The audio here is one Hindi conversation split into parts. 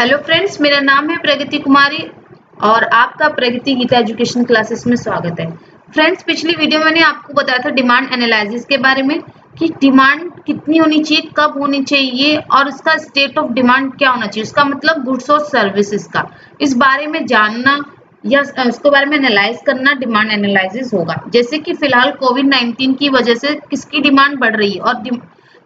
हेलो फ्रेंड्स, मेरा नाम है प्रगति कुमारी और आपका प्रगति गीता एजुकेशन क्लासेस में स्वागत है। फ्रेंड्स, पिछली वीडियो में मैंने आपको बताया था डिमांड एनालिसिस के बारे में कि डिमांड कितनी होनी चाहिए, कब होनी चाहिए और उसका स्टेट ऑफ डिमांड क्या होना चाहिए, उसका मतलब गुड्स और सर्विसेज का। इस बारे में जानना या उसके बारे में एनालाइज करना डिमांड एनालिसिस होगा। जैसे कि फिलहाल कोविड-19 की वजह से किसकी डिमांड बढ़ रही है और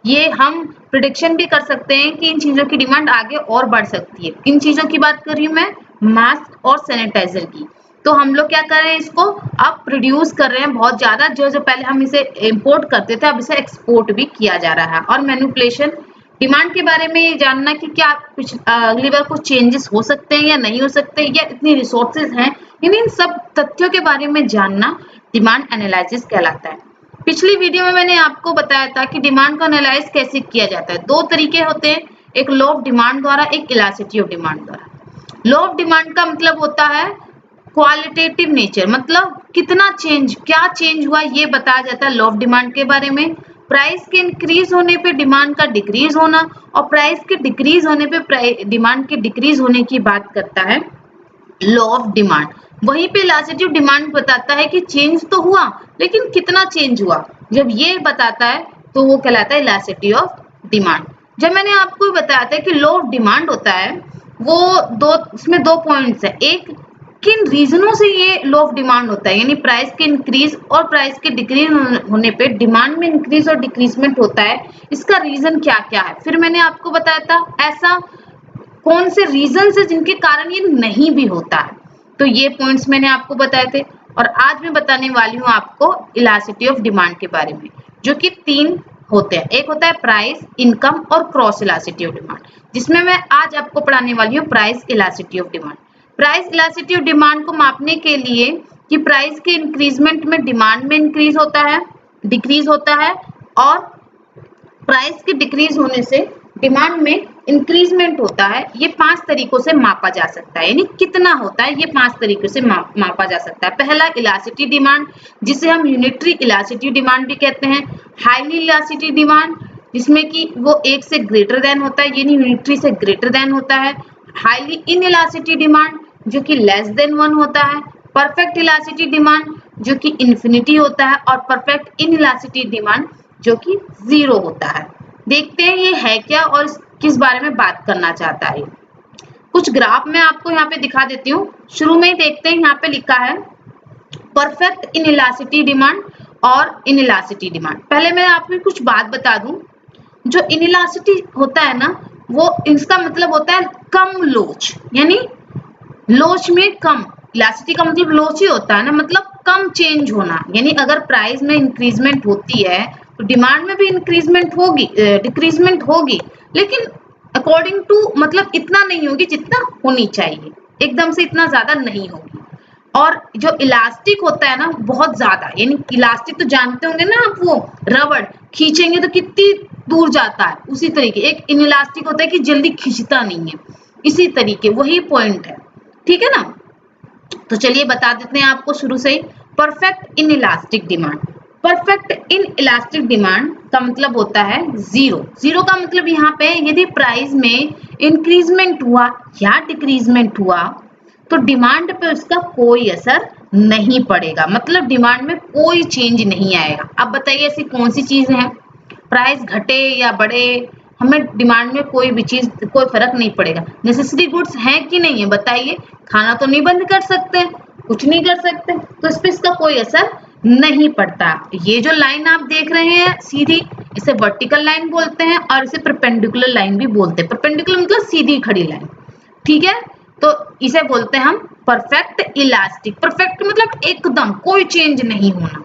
ये हम प्रिडिक्शन भी कर सकते हैं कि इन चीजों की डिमांड आगे और बढ़ सकती है। इन चीजों की बात कर रही हूँ मैं, मास्क और सैनिटाइजर की। तो हम लोग क्या कर रहे हैं, इसको अब प्रोड्यूस कर रहे हैं बहुत ज्यादा। जो पहले हम इसे इंपोर्ट करते थे, अब इसे एक्सपोर्ट भी किया जा रहा है। और मैनिपुलेशन डिमांड के बारे में ये जानना कि क्या अगली बार कुछ चेंजेस हो सकते हैं या नहीं हो सकते, या इतनी रिसोर्सेज हैं, इन सब तथ्यों के बारे में जानना डिमांड एनालिसिस कहलाता है। पिछली वीडियो में मैंने आपको बताया था कि डिमांड को एनालाइज कैसे किया जाता है। दो तरीके होते हैं, एक लॉ ऑफ डिमांड द्वारा, एक इलास्टिसिटी ऑफ डिमांड द्वारा। लॉ ऑफ डिमांड का मतलब होता है क्वालिटेटिव नेचर, मतलब कितना चेंज, क्या चेंज हुआ ये बताया जाता है लॉ ऑफ डिमांड के बारे में। प्राइस के इंक्रीज होने पे डिमांड का डिक्रीज होना और प्राइस के डिक्रीज होने पे डिमांड के डिक्रीज होने की बात करता है लॉ ऑफ डिमांड। वहीं पे इलास्टिसिटी ऑफ डिमांड बताता है कि चेंज तो हुआ लेकिन कितना चेंज हुआ। जब ये बताता है तो वो कहलाता है इलास्टिसिटी ऑफ डिमांड। जब मैंने आपको बताया था कि लॉ ऑफ डिमांड होता है, वो इसमें दो पॉइंट्स है। एक, किन रीजनों से ये लॉ ऑफ डिमांड होता है, यानी प्राइस के इंक्रीज और प्राइस के डिक्रीज होने पे डिमांड में इंक्रीज और डिक्रीजमेंट होता है, इसका रीजन क्या क्या है। फिर मैंने आपको बताया था ऐसा कौन से रीजन है जिनके कारण ये नहीं भी होता है। तो ये पॉइंट्स मैंने आपको बताए थे और आज मैं बताने वाली हूँ आपको इलास्टिसिटी ऑफ डिमांड के बारे में, जो कि तीन होते हैं। एक होता है प्राइस, इनकम और क्रॉस इलास्टिसिटी ऑफ डिमांड, जिसमें मैं आज आपको पढ़ाने वाली हूँ price elasticity of demand. Price elasticity of demand को मापने के लिए कि प्राइस के इंक्रीजमेंट में डिमांड में इंक्रीज होता है, डिक्रीज होता है, और प्राइस के डिक्रीज होने से डिमांड में इंक्रीजमेंट होता है, ये 5 तरीकों से मापा जा सकता है। यानी कितना होता है, ये 5 तरीकों से मापा जा सकता है। पहला इलास्टिसिटी डिमांड, जिसे हम यूनिटरी इलास्टिसिटी डिमांड भी कहते हैं। हाईली इलास्टिसिटी डिमांड, जिसमें कि वो 1 से ग्रेटर देन होता है, यानी यूनिटरी से ग्रेटर देन होता है। हाईली इनइलास्टिसिटी डिमांड, जो कि लेस देन 1 होता है। परफेक्ट इलास्टिसिटी डिमांड, जो कि इन्फिनिटी होता है, और परफेक्ट इनइलास्टिसिटी डिमांड, जो कि 0 होता है। देखते हैं ये है क्या और किस बारे में बात करना चाहता है। कुछ ग्राफ मैं आपको यहाँ पे दिखा देती हूँ। शुरू में ही देखते हैं, यहाँ पे लिखा है परफेक्ट इनइलास्टिसिटी डिमांड और इनइलास्टिसिटी डिमांड। पहले मैं आपको कुछ बात बता दूं, जो इनइलास्टिसिटी होता है ना, वो इसका मतलब होता है कम लोच, यानी लोच में कम। इलास्टिसिटी का मतलब लोच ही होता है ना, मतलब कम चेंज होना। यानी अगर प्राइस में इंक्रीजमेंट होती है तो डिमांड में भी इंक्रीजमेंट होगी, डिक्रीजमेंट होगी, लेकिन अकॉर्डिंग टू, मतलब इतना नहीं होगी जितना होनी चाहिए, एकदम से इतना ज्यादा नहीं होगी। और जो इलास्टिक होता है ना, बहुत ज्यादा, यानी इलास्टिक तो जानते होंगे ना आप, वो रबड़ खींचेंगे तो कितनी दूर जाता है, उसी तरीके एक इनइलास्टिक होता है कि जल्दी खींचता नहीं है, इसी तरीके वही पॉइंट है। ठीक है ना। तो चलिए बता देते हैं आपको शुरू से ही। Perfect inelastic demand, perfect inelastic demand का मतलब होता है 0। 0 का मतलब यहाँ पे यदि प्राइस में इंक्रीजमेंट हुआ या डिक्रीजमेंट हुआ तो डिमांड पे उसका कोई असर नहीं पड़ेगा, मतलब डिमांड में कोई चेंज नहीं आएगा। अब बताइए ऐसी कौन सी चीजें हैं, प्राइस घटे या बढ़े, हमें डिमांड में कोई भी चीज, कोई फर्क नहीं पड़ेगा। नेसेसरी गुड्स हैं कि नहीं है, बताइए। खाना तो नहीं बंद कर सकते, कुछ नहीं कर सकते, तो इस पे इसका कोई असर नहीं पड़ता। ये जो लाइन आप देख रहे हैं सीधी, इसे वर्टिकल लाइन बोलते हैं और इसे परपेंडिकुलर लाइन भी बोलते हैं। परपेंडिकुलर मतलब सीधी खड़ी लाइन, ठीक है। तो इसे बोलते हैं हम परफेक्ट इलास्टिक। परफेक्ट मतलब एकदम कोई चेंज नहीं होना,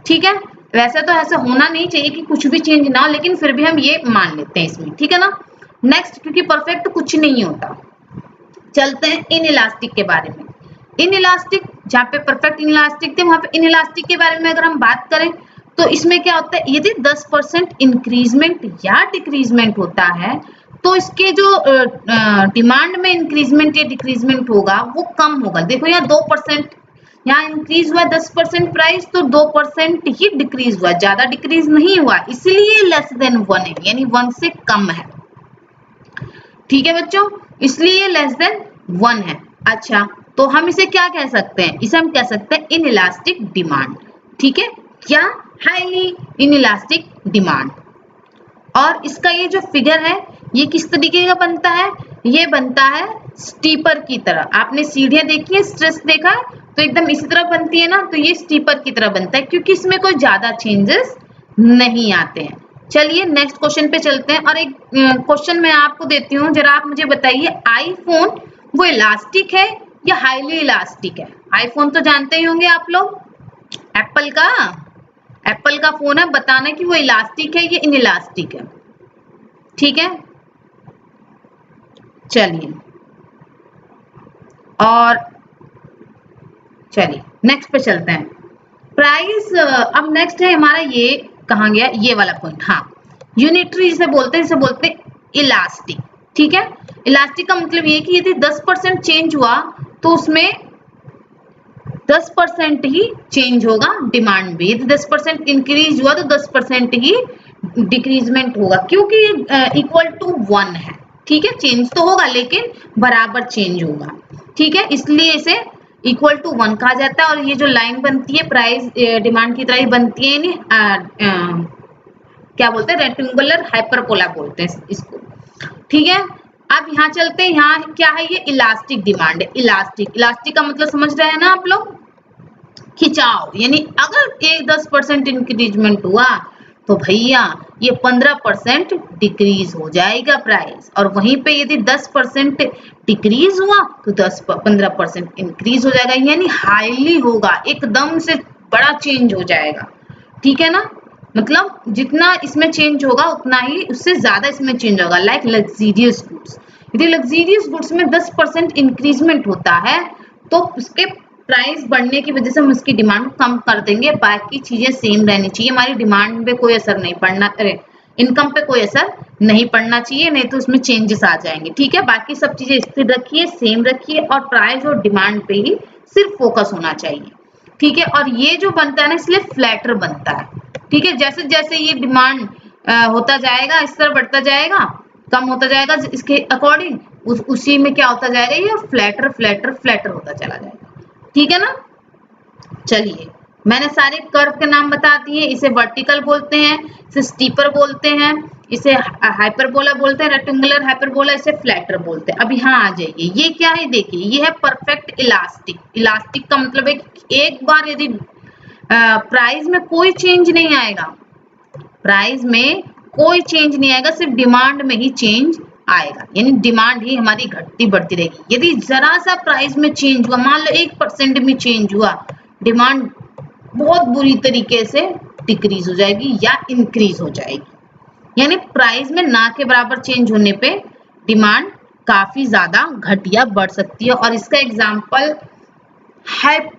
ठीक है। वैसे तो ऐसा होना नहीं चाहिए कि कुछ भी चेंज ना हो, लेकिन फिर भी हम ये मान लेते हैं इसमें, ठीक है ना। नेक्स्ट, क्योंकि परफेक्ट कुछ नहीं होता, चलते हैं इन इलास्टिक के बारे में। इन इलास्टिक, जहाँ पे परफेक्ट इन इलास्टिक थे, वहां पे इन इलास्टिक के बारे में अगर हम बात करें तो इसमें क्या होता है, यदि 10% इंक्रीजमेंट या डिक्रीजमेंट होता है तो इसके जो डिमांड में इंक्रीजमेंट या डिक्रीजमेंट होगा वो कम होगा। देखो यहाँ 2%, यहाँ इंक्रीज हुआ 10% प्राइस, तो 2% ही डिक्रीज हुआ, ज्यादा डिक्रीज नहीं हुआ, इसलिए लेस देन 1 है, यानी 1 से कम है। ठीक है बच्चों, इसलिए ये लेस देन 1 है। अच्छा, तो हम इसे क्या कह सकते हैं? इसे हम कह सकते हैं इनइलास्टिक डिमांड। ठीक है, क्या? Highly inelastic demand. और इसका ये जो फिगर है ये किस तरीके का बनता है? ये बनता है स्टीपर की तरह। आपने सीढ़ियां देखी है, स्ट्रेस देखा है, तो एकदम इसी तरह बनती है ना, तो ये स्टीपर की तरह बनता है क्योंकि इसमें कोई ज्यादा चेंजेस नहीं आते हैं। चलिए नेक्स्ट क्वेश्चन पे चलते हैं और एक क्वेश्चन मैं आपको देती हूँ, जरा आप मुझे बताइए आईफोन वो इलास्टिक है या हाईली इलास्टिक है? आईफोन तो जानते ही होंगे आप लोग, एप्पल का फोन है, बताना कि वो इलास्टिक है या इनइलास्टिक है। ठीक है, चलिए और चलिए नेक्स्ट पे चलते हैं। प्राइस, अब नेक्स्ट है हमारा, ये कहाँ गया ये वाला पॉइंट, हाँ, यूनिटरी जिसे बोलते हैं इलास्टिक। ठीक है, इलास्टिक का मतलब ये कि यदि 10% चेंज हुआ तो उसमें 10% ही चेंज होगा डिमांड भी। यदि 10% इंक्रीज हुआ तो 10% ही डिक्रीजमेंट होगा, क्योंकि इक्वल टू 1 है। ठीक है, चेंज तो होगा लेकिन बराबर चेंज होगा। ठीक है, इसलिए इसे इक्वल टू 1 कहा जाता है। और ये जो लाइन बनती है प्राइस डिमांड की तरह ही बनती है, क्या बोलते हैं, रेक्टेंगुलर हाइपरबोला बोलते हैं इसको। ठीक है, अब यहाँ चलते हैं, यहाँ क्या है, ये इलास्टिक डिमांड है। इलास्टिक का मतलब समझ रहे हैं ना आप लोग? खिंचाव, यानी अगर एक 10% इंक्रीजमेंट हुआ तो भैया ये 15% डिक्रीज हो जाएगा प्राइस, और वहीं पे यदि 10% डिक्रीज हुआ तो 15% इंक्रीज हो जाएगा, यानी हाईली होगा, एकदम से बड़ा चेंज हो जाएगा। ठीक है ना, मतलब जितना इसमें चेंज होगा उतना ही उससे ज्यादा इसमें चेंज होगा। लाइक लग्जीरियस गुड्स, यदि लग्जीरियस गुड्स में 10% इंक्रीजमेंट होता है तो उसके प्राइस बढ़ने की वजह से हम उसकी डिमांड कम कर देंगे, बाकी चीजें सेम रहनी चाहिए, हमारी डिमांड पे कोई असर नहीं पड़ना, अरे इनकम पे कोई असर नहीं पड़ना चाहिए, नहीं तो उसमें चेंजेस आ जाएंगे। ठीक है, बाकी सब चीजें स्थिर रखिए, सेम रखिए, और प्राइस और डिमांड पे ही सिर्फ फोकस होना चाहिए। ठीक है, और ये जो बनता है ना इसलिए फ्लैटर बनता है। ठीक है, जैसे जैसे ये डिमांड होता जाएगा इस तरह बढ़ता जाएगा, कम होता जाएगा इसके अकॉर्डिंग, उसी में क्या होता जाएगा, ये फ्लैटर फ्लैटर फ्लैटर होता चला जाएगा। ठीक है ना, चलिए मैंने सारे कर्व के नाम बता दिए। इसे वर्टिकल बोलते हैं, इसे स्टीपर बोलते हैं, इसे हाइपरबोला बोलते हैं, रेक्टेंगुलर हाइपरबोला, इसे फ्लैटर बोलते हैं। अब यहाँ आ जाइए, ये क्या है, देखिए ये है परफेक्ट इलास्टिक। इलास्टिक का मतलब है कि एक बार यदि प्राइस में कोई चेंज नहीं आएगा, प्राइस में कोई चेंज नहीं आएगा, सिर्फ डिमांड में ही चेंज आएगा, यानी डिमांड ही हमारी घटती बढ़ती रहेगी। यदि जरा सा प्राइस में चेंज हुआ, मान लो 1% में चेंज हुआ, डिमांड बहुत बुरी तरीके से डिक्रीज हो जाएगी या इंक्रीज हो जाएगी। यानी प्राइस में ना के बराबर चेंज होने पे डिमांड काफी ज्यादा घट या बढ़ सकती है। और इसका एग्जाम्पल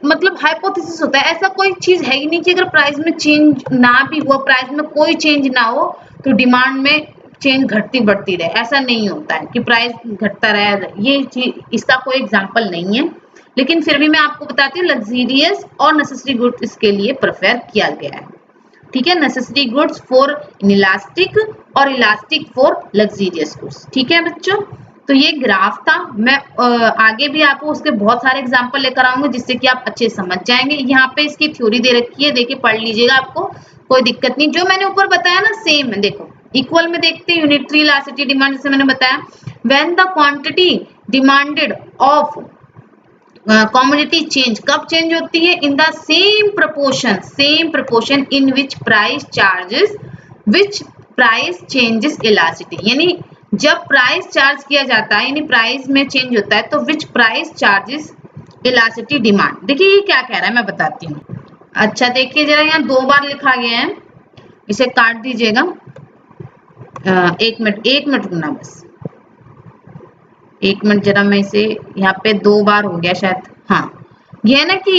मतलब हाइपोथेसिस होता है, ऐसा कोई चीज है ही नहीं कि अगर प्राइस में चेंज ना भी हुआ, प्राइस में कोई चेंज ना हो तो डिमांड में चेंज घटती बढ़ती रहे, ऐसा नहीं होता है कि प्राइस घटता रहे, ये चीज इसका कोई एग्जांपल नहीं है। लेकिन फिर भी मैं आपको बताती हूँ, लग्जीरियस और नेसेसरी गुड्स इसके लिए प्रेफर किया गया है। ठीक है, नेसेसरी गुड्स फॉर इनइलास्टिक और इलास्टिक फॉर लग्जीरियस गुड्स। ठीक है बच्चों, तो ये ग्राफ था। मैं आगे भी आपको उसके बहुत सारे एग्जांपल लेकर आऊंगी जिससे कि आप अच्छे समझ जाएंगे। यहाँ पे इसकी थ्योरी दे रखी है, देखिए पढ़ लीजिएगा, आपको कोई दिक्कत नहीं। जो मैंने ऊपर बताया ना सेम है, देखो इक्वल में देखते हैं, यूनिटरी इलास्टिसिटी डिमांड जैसे मैंने बताया, when the quantity demanded of commodity change, कब चेंज होती है, in the same proportion in which price charges which price changes elasticity, यानी जब प्राइस चार्ज किया जाता है, यानी प्राइस में चेंज होता है, तो विच प्राइस चार्जेस इलास्टिसिटी डिमांड। देखिए ये क्या कह रहा है मैं बताती हूँ। अच्छा देखिए जरा, यहाँ 2 बार लिखा गया है, इसे काट दीजिएगा। 1 मिनट रुकना, बस 1 मिनट, जरा मैं इसे यहाँ पे 2 बार हो गया शायद, हाँ ये है ना कि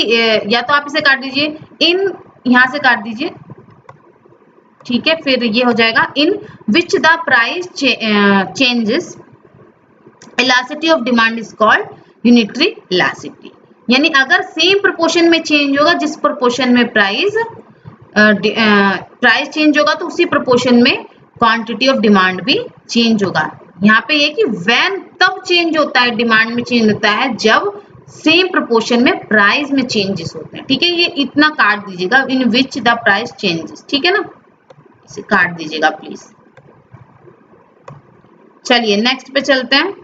या तो आप इसे काट दीजिए, इन यहाँ से काट दीजिए, ठीक है, फिर ये हो जाएगा in which the price changes elasticity of demand is called unitary elasticity, यानी अगर सेम प्रोपोर्शन में चेंज होगा, जिस प्रोपोर्शन में प्राइस चेंज होगा तो उसी प्रोपोर्शन में क्वांटिटी ऑफ डिमांड भी चेंज होगा, यहाँ पे ये कि व्हेन तब चेंज होता है, डिमांड में चेंज होता है जब सेम प्रोपोर्शन में प्राइस में चेंजेस होते हैं। ठीक है, ये इतना काट दीजिएगा, इन विच द प्राइस चेंजेस। ठीक है ना, इसे काट दीजिएगा प्लीज। चलिए नेक्स्ट पे चलते हैं।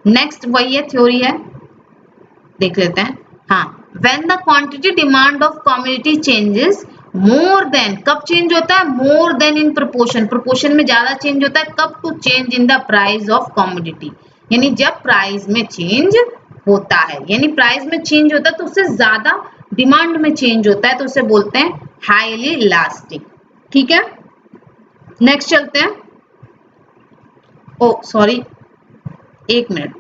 नेक्स्ट वही है, थ्योरी है, देख लेते हैं। हाँ, when the quantity demand of commodity changes more than, कब चेंज होता है? More than in proportion, proportion में ज्यादा चेंज होता है। कब? To change in the price of commodity, यानी जब प्राइस में चेंज होता है, यानी प्राइस में चेंज होता है तो उससे ज्यादा डिमांड में चेंज होता है, तो उसे बोलते हैं हाईली इलास्टिक। ठीक है, नेक्स्ट चलते हैं। ओ सॉरी, एक मिनट।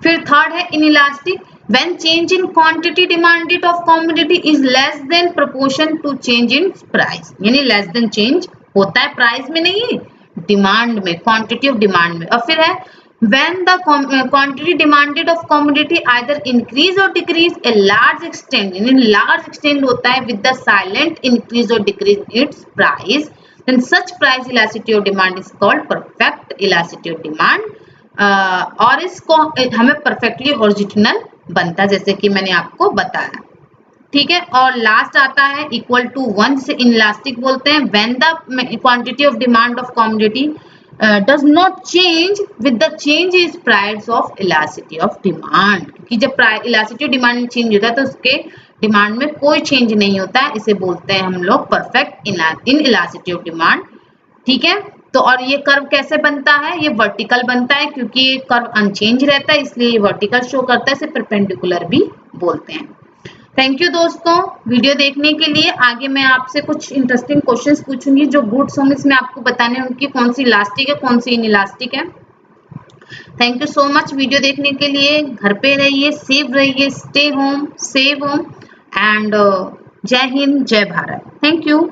फिर थर्ड है inelastic, when change in quantity demanded of commodity is less than proportion to change in price, यानी लेस देन चेंज होता है प्राइस में, नहीं डिमांड में, क्वांटिटी ऑफ डिमांड में। और फिर है when the quantity demanded of commodity either increase or decrease a large extent, in large extent होता है with the silent increase or decrease its price, then such price elasticity of demand is called perfect elasticity of demand। और इसको हमें perfectly original बनता है, जैसे कि मैंने आपको बताया। ठीक है, और लास्ट आता है इक्वल टू 1, जिसे इनइलास्टिक बोलते हैं। when the quantity of demand of commodity does not change with the change is price of elasticity of demand, क्योंकि जब elasticity of demand में चेंज होता है तो उसके डिमांड में कोई चेंज नहीं होता है, इसे बोलते हैं हम लोग परफेक्ट इनइलास्टिसिटी ऑफ डिमांड। ठीक है, तो और ये कर्व कैसे बनता है? ये वर्टिकल बनता है, क्योंकि ये कर्व अनचेंज रहता है इसलिए ये वर्टिकल शो करता है, इसे परपेंडिकुलर भी बोलते हैं। थैंक यू दोस्तों वीडियो देखने के लिए। आगे मैं आपसे कुछ इंटरेस्टिंग क्वेश्चंस पूछूंगी, जो गुड्स होंगे इसमें आपको बताने उनकी कौन सी इलास्टिक है, कौन सी इनइलास्टिक है। Thank you so much video देखने के लिए। घर पे रहिए, सेफ रहिए, stay home, save home and जय हिंद, जय भारत। Thank you.